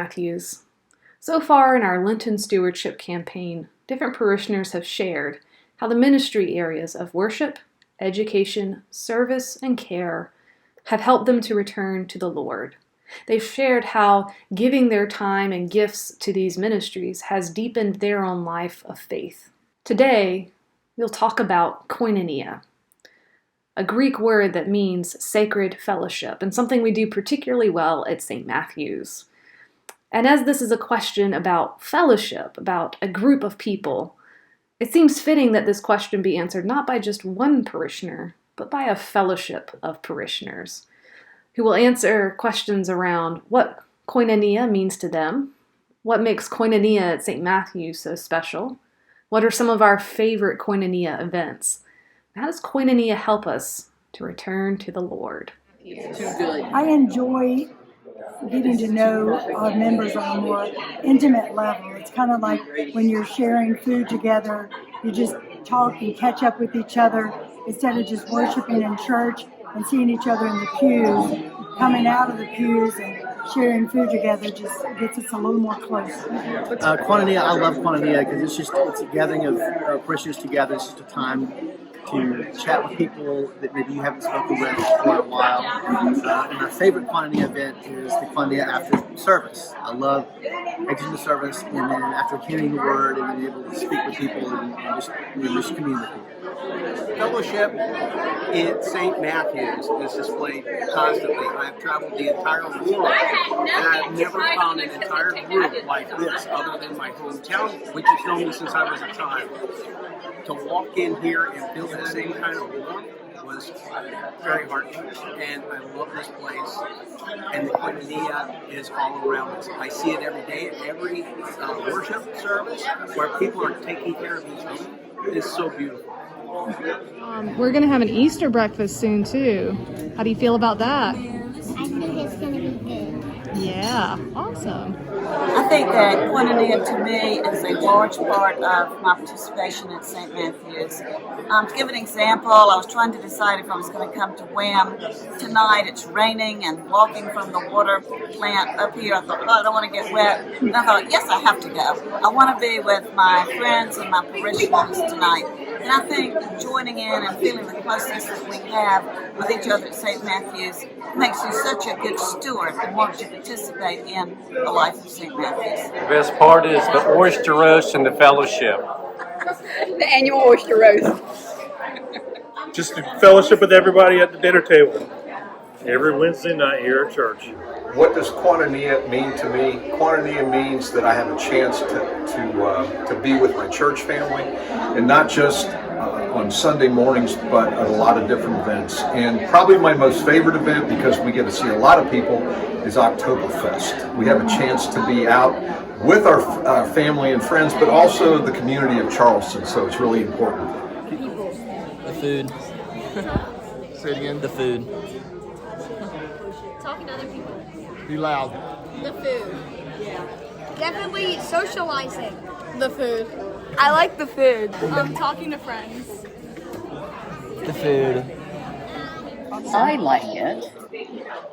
Matthews. So far in our Lenten Stewardship campaign, different parishioners have shared how the ministry areas of worship, education, service, and care have helped them to return to the Lord. They've shared how giving their time and gifts to these ministries has deepened their own life of faith. Today, we'll talk about Koinonia, a Greek word that means sacred fellowship, and something we do particularly well at St. Matthew's. And as this is a question about fellowship, about a group of people, it seems fitting that this question be answered not by just one parishioner, but by a fellowship of parishioners, who will answer questions around what Koinonia means to them, what makes Koinonia at St. Matthew's so special, what are some of our favorite Koinonia events, how does Koinonia help us to return to the Lord? I enjoy getting to know our members on a more intimate level. It's kind of like when you're sharing food together, you just talk and catch up with each other instead of just worshiping in church and seeing each other in the pews. Coming out of the pews and sharing food together just gets us a little more close. Koinonia, I love Koinonia because it's a gathering of parishioners together. It's just a time to chat with people that maybe you haven't spoken with for a while. And my favorite Koinonia event is the Koinonia after service. I love exiting the service and then after hearing the word and being able to speak with people and just commune with people. Fellowship in St. Matthew's is displayed constantly. I've traveled the entire world, and I've never found an entire group like this other than my hometown, which has known me since I was a child. To walk in here and feel the same kind of warmth was very heartening, and I love this place. And the Koinonia is all around us. I see it every day at every worship service where people are taking care of each other. It is so beautiful. We're going to have an Easter breakfast soon, too. How do you feel about that? I think it's going to be good. Yeah, awesome. I think that Koinonia to me is a large part of my participation at St. Matthew's. To give an example, I was trying to decide if I was going to come to Wham. Tonight it's raining and walking from the water plant up here. I thought, I don't want to get wet. And I thought, yes, I have to go. I want to be with my friends and my parishioners tonight. And I think joining in and feeling the closeness that we have with each other at St. Matthew's makes you such a good steward and wants to participate in the life of St. Matthew's. The best part is the oyster roast and the fellowship. The annual oyster roast. Just to fellowship with everybody at the dinner table every Wednesday night here at church. What does Koinonia mean to me? Koinonia means that I have a chance to be with my church family, and not just on Sunday mornings, but at a lot of different events. And probably my most favorite event, because we get to see a lot of people, is Oktoberfest. We have a chance to be out with our family and friends, but also the community of Charleston, so it's really important. The food. Say it again. The food. Talking to other people. Be loud. The food. Yeah. Definitely socializing. The food. I like the food. Talking to friends. The food. I like it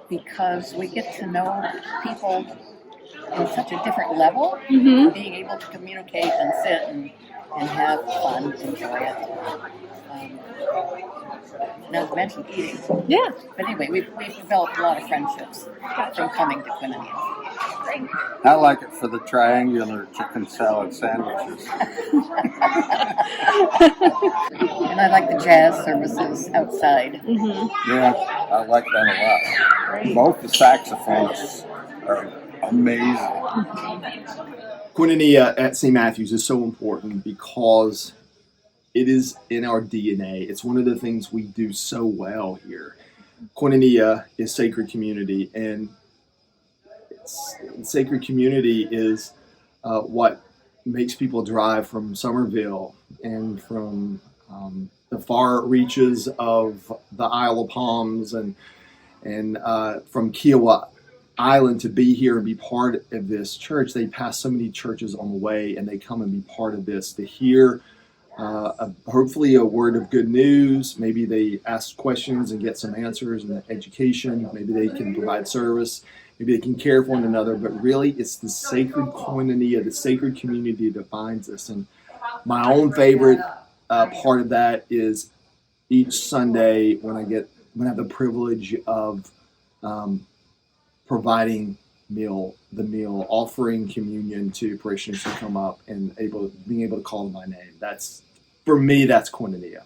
because we get to know people in such a different level, being able to communicate and sit and have fun, enjoy it. Not to mention eating. Yeah. But anyway, we've developed a lot of friendships from coming to Koinonia. I like it for the triangular chicken salad sandwiches. And I like the jazz services outside. Yeah, I like that a lot. Great. Both the saxophones are amazing. Koinonia at St. Matthew's is so important because it is in our DNA. It's one of the things we do so well here. Koinonia is sacred community, and sacred community is what makes people drive from Somerville and from the far reaches of the Isle of Palms and from Kiowa Island to be here and be part of this church. They pass so many churches on the way, and they come and be part of this to hear hopefully a word of good news. Maybe they ask questions and get some answers and education. Maybe they can provide service. Maybe they can care for one another. But really, it's the sacred koinonia, the sacred community that defines us. And my own favorite part of that is each Sunday when I have the privilege of providing the meal, offering communion to parishioners who come up and being able to call them by name. For me, that's koinonia.